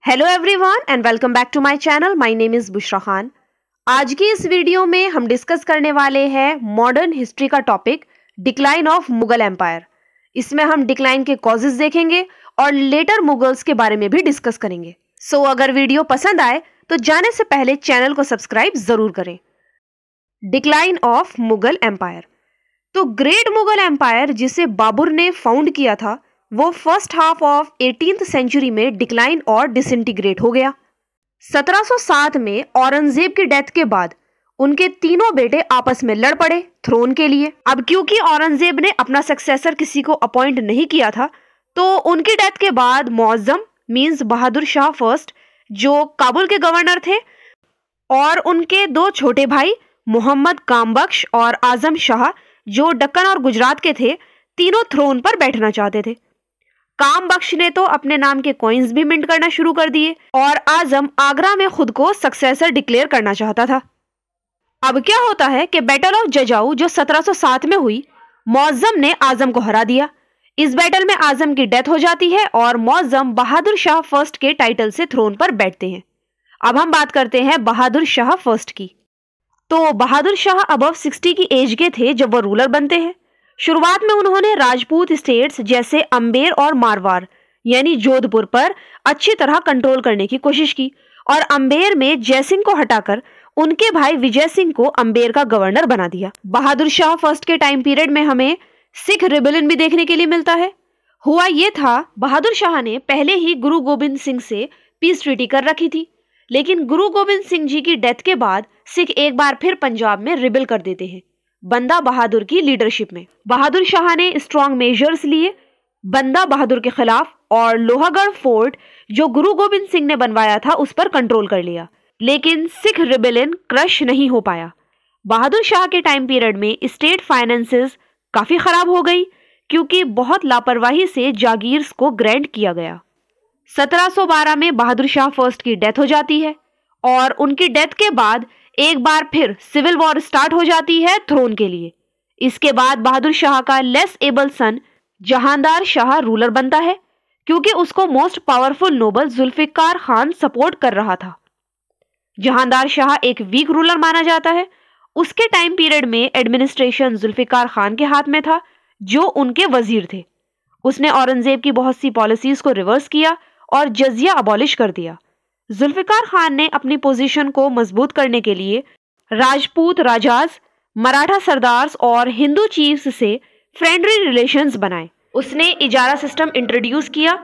Hello everyone and welcome back to my channel. My name is Bushra Khan. आज की इस video में हम डिस्कस करने वाले हैं मॉडर्न हिस्ट्री का topic decline of Mughal empire. इसमें हम डिक्लाइन के कॉजेज देखेंगे और लेटर मुगल्स के बारे में भी डिस्कस करेंगे। सो अगर वीडियो पसंद आए तो जाने से पहले चैनल को सब्सक्राइब जरूर करें। Decline of Mughal empire. तो ग्रेट मुगल एम्पायर जिसे बाबर ने फाउंड किया था वो first half of 18th century में डिक्लाइन और डिसइंटीग्रेट हो गया। 1707 में औरंगजेब की डेथ के बाद उनके तीनों बेटे आपस में लड़ पड़े थ्रोन के लिए। अब क्योंकि औरंगजेब ने अपना सक्सेसर किसी को अपॉइंट नहीं किया था तो उनकी डेथ के बाद मुअज्जम मींस बहादुर शाह फर्स्ट जो काबुल के गवर्नर थे और उनके दो छोटे भाई मोहम्मद कामबख्श और आजम शाह जो दक्कन और गुजरात के थे, तीनों थ्रोन पर बैठना चाहते थे। कामबख्श ने तो अपने नाम के कॉइन्स भी मिंट करना शुरू कर दिए और आजम आगरा में खुद को सक्सेसर डिक्लेयर करना चाहता था। अब क्या होता है कि बैटल ऑफ जजाऊ जो 1707 में हुई, मुअज्जम ने आजम को हरा दिया। इस बैटल में आजम की डेथ हो जाती है और मुअज्जम बहादुर शाह फर्स्ट के टाइटल से थ्रोन पर बैठते हैं। अब हम बात करते हैं बहादुर शाह फर्स्ट की। तो बहादुर शाह अबव 60 की एज के थे जब वो रूलर बनते हैं। शुरुआत में उन्होंने राजपूत स्टेट्स जैसे अंबेर और मारवाड़ यानी जोधपुर पर अच्छी तरह कंट्रोल करने की कोशिश की और अंबेर में जयसिंह को हटाकर उनके भाई विजय सिंह को अंबेर का गवर्नर बना दिया। बहादुर शाह फर्स्ट के टाइम पीरियड में हमें सिख रिबेलियन भी देखने के लिए मिलता है। हुआ ये था, बहादुर शाह ने पहले ही गुरु गोबिंद सिंह से पीस ट्रीटी कर रखी थी, लेकिन गुरु गोबिंद सिंह जी की डेथ के बाद सिख एक बार फिर पंजाब में रिबेल कर देते हैं बंदा बहादुर की लीडरशिप में। बहादुर शाह ने स्ट्रॉन्ग मेजर्स लिए बंदा बहादुर के खिलाफ और लोहागढ़ फोर्ट जो गुरु गोबिंद सिंह ने बनवाया था उस पर कंट्रोल कर लिया, लेकिन सिख रिबेलियन क्रश नहीं हो पाया। बहादुर शाह के टाइम पीरियड में स्टेट फाइनेंसेस काफी खराब हो गई क्योंकि बहुत लापरवाही से जागीर्स को ग्रांट किया गया। 1712 में बहादुर शाह फर्स्ट की डेथ हो जाती है और उनकी डेथ के बाद एक बार फिर सिविल वॉर स्टार्ट हो जाती है थ्रोन के लिए। इसके बाद बहादुर शाह का less able son Jahandar Shah ruler बनता है क्योंकि उसको most powerful noble Zulfiqar Khan support कर रहा था। जहांदार शाह एक वीक रूलर माना जाता है। उसके टाइम पीरियड में एडमिनिस्ट्रेशन जुल्फिकार खान के हाथ में था जो उनके वजीर थे। उसने औरंगजेब की बहुत सी पॉलिसीज को रिवर्स किया और जजिया अबॉलिश कर दिया। जुल्फिकार खान ने अपनी पोजीशन को मजबूत करने के लिए राजपूत राजाज, मराठा सरदार्स और हिंदू चीफ्स से फ्रेंडली रिलेशंस बनाए। उसने इजारा सिस्टम इंट्रोड्यूस किया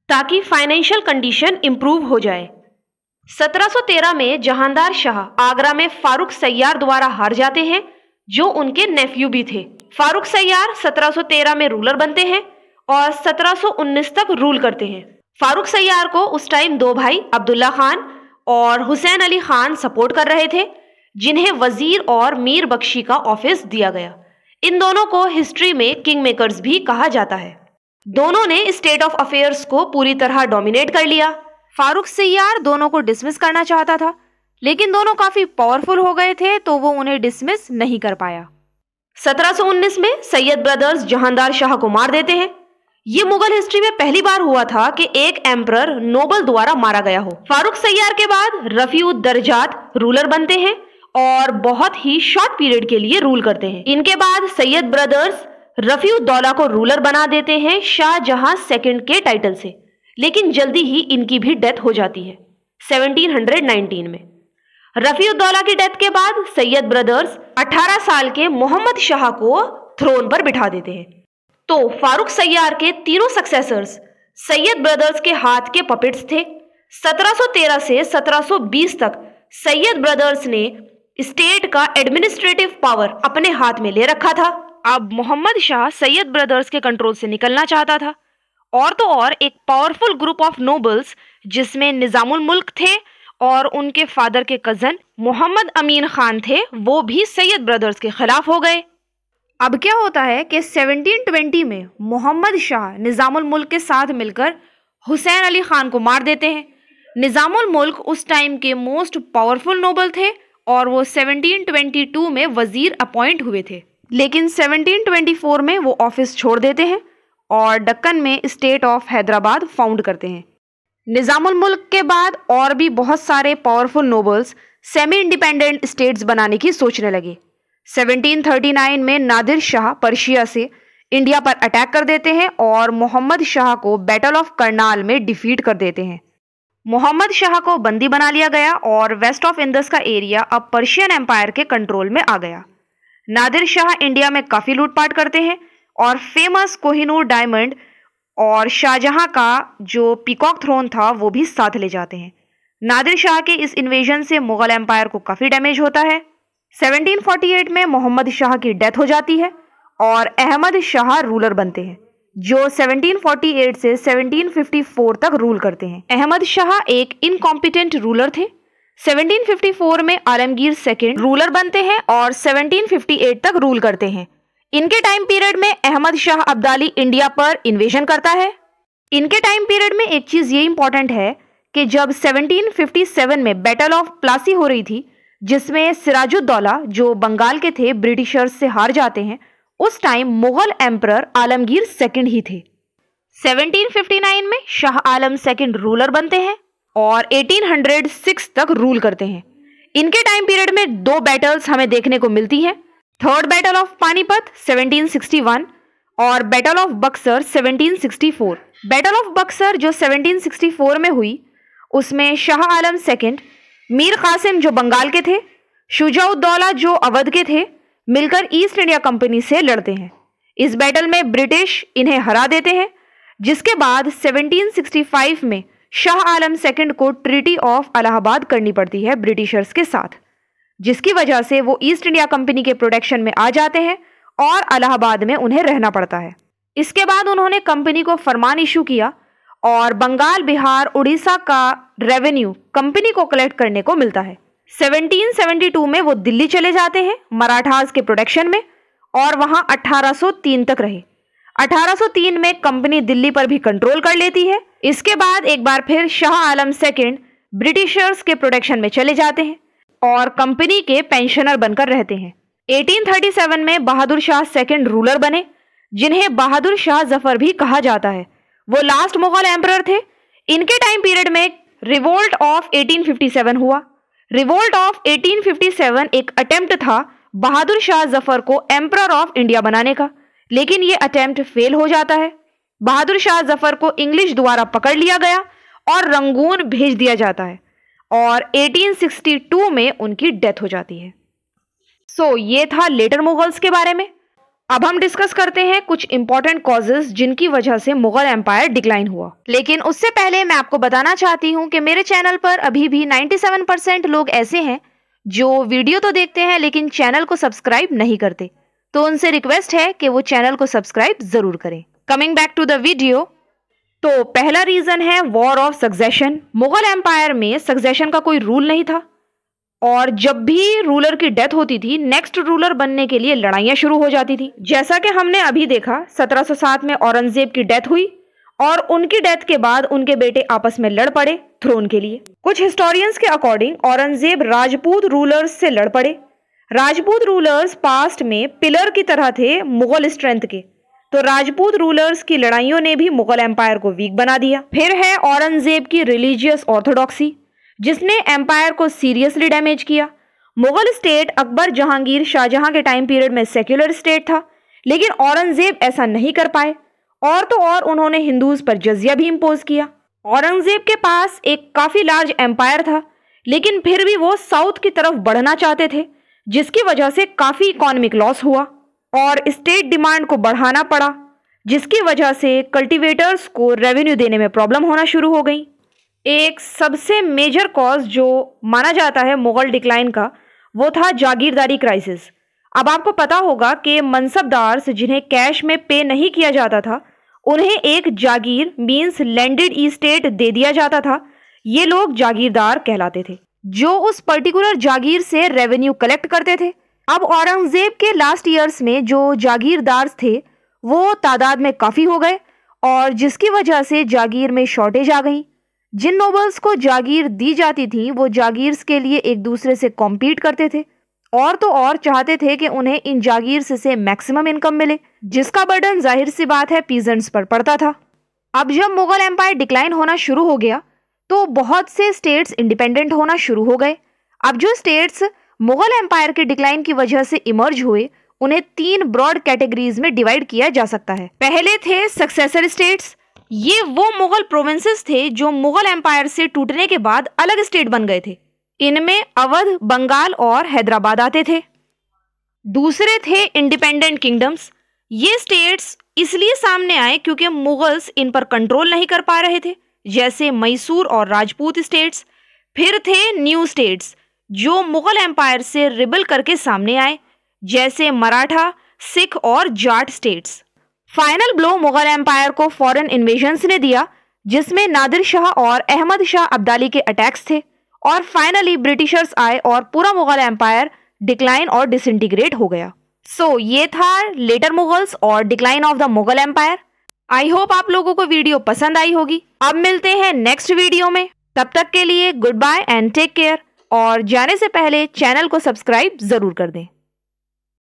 ताकि फाइनेंशियल कंडीशन इंप्रूव हो जाए। 1713 में जहांदार शाह आगरा में फारूक सैयार द्वारा हार जाते हैं जो उनके नेफ्यू भी थे। फारूक सैयार 1713 में रूलर बनते हैं और 1719 तक रूल करते हैं। फारूक सैयार को उस टाइम दो भाई अब्दुल्ला खान और हुसैन अली खान सपोर्ट कर रहे थे जिन्हें वजीर और मीर बख्शी का ऑफिस दिया गया। इन दोनों को हिस्ट्री में किंग मेकर्स भी कहा जाता है। दोनों ने स्टेट ऑफ अफेयर्स को पूरी तरह डोमिनेट कर लिया। फारूक सैयार दोनों को डिसमिस करना चाहता था लेकिन दोनों काफी पावरफुल हो गए थे तो वो उन्हें डिसमिस नहीं कर पाया। 1719 में सैयद ब्रदर्स जहांदार शाह को मार देते हैं। ये मुगल हिस्ट्री में पहली बार हुआ था कि एक एम्परर नोबल द्वारा मारा गया हो। फारूक सैयार के बाद रफीउद दरजात रूलर बनते हैं और बहुत ही शॉर्ट पीरियड के लिए रूल करते हैं। इनके बाद सैयद ब्रदर्स रफीउद्दौला को रूलर बना देते हैं शाहजहां सेकंड के टाइटल से, लेकिन जल्दी ही इनकी भी डेथ हो जाती है 1719 में। रफीउद्दौला की डेथ के बाद सैयद ब्रदर्स 18 साल के मोहम्मद शाह को थ्रोन पर बिठा देते हैं। तो फारूक सैयार के तीनों सक्सेसर्स सैयद ब्रदर्स के हाथ के पपेट्स थे। 1713 से 1720 तक सैयद ब्रदर्स ने स्टेट का एडमिनिस्ट्रेटिव पावर अपने हाथ में ले रखा था। अब मोहम्मद शाह सैयद ब्रदर्स के कंट्रोल से निकलना चाहता था और तो और एक पावरफुल ग्रुप ऑफ नोबल्स जिसमें निजामुल मुल्क थे और उनके फादर के कजन मोहम्मद अमीन खान थे वो भी सैयद ब्रदर्स के खिलाफ हो गए। अब क्या होता है कि 1720 में मोहम्मद शाह निजामुल मुल्क के साथ मिलकर हुसैन अली खान को मार देते हैं। निजामुल मुल्क उस टाइम के मोस्ट पावरफुल नोबल थे और वो 1722 में वजीर अपॉइंट हुए थे, लेकिन 1724 में वो ऑफिस छोड़ देते हैं और दक्कन में स्टेट ऑफ हैदराबाद फाउंड करते हैं। निजामुल मुल्क के बाद और भी बहुत सारे powerful nobles semi independent states बनाने की सोचने लगे। 1739 में नादिर शाह पर्शिया से इंडिया पर अटैक कर देते हैं और मोहम्मद शाह को बैटल ऑफ करनाल में डिफीट कर देते हैं। मोहम्मद शाह को बंदी बना लिया गया और वेस्ट ऑफ इंडस का एरिया अब पर्शियन एम्पायर के कंट्रोल में आ गया। नादिर शाह इंडिया में काफी लूटपाट करते हैं और फेमस कोहिनूर डायमंड और शाहजहां का जो पीकॉक थ्रोन था वो भी साथ ले जाते हैं। नादिर शाह के इस इन्वेजन से मुगल एम्पायर को काफी डैमेज होता है। 1748 में मोहम्मद शाह की डेथ हो जाती है और अहमद शाह रूलर बनते हैं, जो 1748 से 1754 तक रूल करते हैं। अहमद शाह एक इनकॉम्पिटेंट रूलर थे। 1754 में आलमगीर सेकंड रूलर बनते हैं और 1758 तक रूल करते हैं। इनके टाइम पीरियड में अहमद शाह अब्दाली इंडिया पर इन्वेजन करता है। इनके टाइम पीरियड में एक चीज ये इंपॉर्टेंट है कि जब 1757 में बैटल ऑफ प्लासी हो रही थी, जिसमें सिराजुद्दौला जो बंगाल के थे ब्रिटिशर्स से हार जाते हैं, उस time Mughal emperor Alamgir second ही थे। 1759 में शाह आलम सेकंड रूलर बनते हैं और 1806 तक रूल करते हैं। इनके टाइम पीरियड में दो बैटल्स हमें देखने को मिलती हैं। थर्ड बैटल ऑफ पानीपत 1761 और battle of Buxar 1764। Battle of Buxar जो 1764 में हुई, उसमें शाह आलम सेकंड, मीर कासिम जो बंगाल के थे, शुजाउद्दौला जो अवध के थे, मिलकर ईस्ट इंडिया कंपनी से लड़ते हैं। इस बैटल में ब्रिटिश इन्हें हरा देते हैं, जिसके बाद 1765 में शाह आलम सेकंड को ट्रीटी ऑफ इलाहाबाद करनी पड़ती है ब्रिटिशर्स के साथ, जिसकी वजह से वो ईस्ट इंडिया कंपनी के प्रोटेक्शन में आ जाते हैं और इलाहाबाद में उन्हें रहना पड़ता है। इसके बाद उन्होंने कंपनी को फरमान इशू किया और बंगाल, बिहार, उड़ीसा का रेवेन्यू कंपनी को कलेक्ट करने को मिलता है। 1772 में वो दिल्ली चले जाते हैं मराठास के प्रोटेक्शन में और वहां 1803 तक रहे। 1803 में कंपनी दिल्ली पर भी कंट्रोल कर लेती है। इसके बाद एक बार फिर शाह आलम सेकंड ब्रिटिशर्स के प्रोटेक्शन में चले जाते हैं और कंपनी के पेंशनर बनकर रहते हैं। 1837 में बहादुर शाह सेकंड रूलर बने, जिन्हें बहादुर शाह जफर भी कहा जाता है। वो लास्ट मुगल एम्परर थे। इनके टाइम पीरियड में रिवोल्ट ऑफ 1857 हुआ। रिवोल्ट ऑफ 1857 एक अटेम्प्ट था बहादुर शाह जफर को एम्परर ऑफ इंडिया बनाने का, लेकिन ये अटेम्प्ट फेल हो जाता है। बहादुर शाह जफर को इंग्लिश द्वारा पकड़ लिया गया और रंगून भेज दिया जाता है और 1862 में उनकी डेथ हो जाती है। ये था लेटर मुगल्स के बारे में। अब हम डिस्कस करते हैं कुछ इंपॉर्टेंट कॉजेस जिनकी वजह से मुगल एम्पायर डिक्लाइन हुआ। लेकिन उससे पहले मैं आपको बताना चाहती हूं कि मेरे चैनल पर अभी भी 97% लोग ऐसे हैं जो वीडियो तो देखते हैं लेकिन चैनल को सब्सक्राइब नहीं करते, तो उनसे रिक्वेस्ट है कि वो चैनल को सब्सक्राइब जरूर करें। Coming back to the video, तो पहला रीजन है war of succession. Mughal empire में सक्सेशन का कोई रूल नहीं था और जब भी रूलर की डेथ होती थी, नेक्स्ट रूलर बनने के लिए लड़ाइयां शुरू हो जाती थी। जैसा कि हमने अभी देखा, 1707 में औरंगजेब की डेथ हुई और उनकी डेथ के बाद उनके बेटे आपस में लड़ पड़े थ्रोन के लिए। कुछ हिस्टोरियंस के अकॉर्डिंग औरंगजेब राजपूत रूलर्स से लड़ पड़े। राजपूत रूलर्स पास्ट में पिलर की तरह थे मुगल स्ट्रेंथ के, तो राजपूत रूलर्स की लड़ाइयों ने भी मुगल एम्पायर को वीक बना दिया। फिर है औरंगजेब की रिलीजियस ऑर्थोडॉक्सी, जिसने एम्पायर को सीरियसली डैमेज किया। मुगल स्टेट अकबर, जहांगीर, शाहजहां के टाइम पीरियड में सेक्युलर स्टेट था, लेकिन औरंगजेब ऐसा नहीं कर पाए और तो और उन्होंने हिंदूज पर जजिया भी इम्पोज किया। औरंगजेब के पास एक काफी लार्ज एम्पायर था, लेकिन फिर भी वो साउथ की तरफ बढ़ना चाहते थे, जिसकी वजह से काफी इकोनॉमिक लॉस हुआ और स्टेट डिमांड को बढ़ाना पड़ा, जिसकी वजह से कल्टीवेटर्स को रेवेन्यू देने में प्रॉब्लम होना शुरू हो गई। एक सबसे मेजर कॉज जो माना जाता है मुगल डिक्लाइन का, वो था जागीरदारी क्राइसिस। अब आपको पता होगा कि मनसबदार जिन्हें कैश में पे नहीं किया जाता था, उन्हें एक जागीर मींस लैंडेड इस्टेट दे दिया जाता था। ये लोग जागीरदार कहलाते थे, जो उस पर्टिकुलर जागीर से रेवेन्यू कलेक्ट करते थे। अब औरंगजेब के लास्ट ईयर्स में जो जागीरदार थे वो तादाद में काफ़ी हो गए और जिसकी वजह से जागीर में शॉर्टेज आ गई। जिन नोबल्स को जागीर दी जाती थी वो जागीर्स के लिए एक दूसरे से कॉम्पीट करते थे और तो और चाहते थे कि उन्हें इन जागीर्स से मैक्सिमम इनकम मिले, जिसका बर्डन जाहिर सी बात है पीजेंट्स पर पड़ता था। अब जब मुगल एम्पायर डिक्लाइन होना शुरू हो गया तो बहुत से स्टेट्स इंडिपेंडेंट होना शुरू हो गए। अब जो स्टेट्स मुगल एम्पायर के डिक्लाइन की वजह से इमर्ज हुए, उन्हें 3 ब्रॉड कैटेगरीज में डिवाइड किया जा सकता है। पहले थे सक्सेसर स्टेट्स। ये वो मुगल प्रोविंसेस थे जो मुगल एम्पायर से टूटने के बाद अलग स्टेट बन गए थे। इनमें अवध, बंगाल और हैदराबाद आते थे। दूसरे थे इंडिपेंडेंट किंगडम्स। ये स्टेट्स इसलिए सामने आए क्योंकि मुगल्स इन पर कंट्रोल नहीं कर पा रहे थे, जैसे मैसूर और राजपूत स्टेट्स। फिर थे न्यू स्टेट्स जो मुगल एम्पायर से रिबल करके सामने आए, जैसे मराठा, सिख और Jat states. Final blow Mughal empire को फॉरेन इन्वेजन्स ने दिया, जिसमें नादिर शाह और अहमद शाह अब्दाली के अटैक्स थे। और फाइनली ब्रिटिशर्स आए और पूरा मुगल एम्पायर डिक्लाइन और डिसइंटीग्रेट हो गया। सो ये था लेटर मुगल्स और decline of the Mughal empire. I hope आप लोगों को वीडियो पसंद आई होगी। अब मिलते हैं नेक्स्ट वीडियो में। तब तक के लिए goodbye and take care. और जाने से पहले चैनल को सब्सक्राइब जरूर कर दें।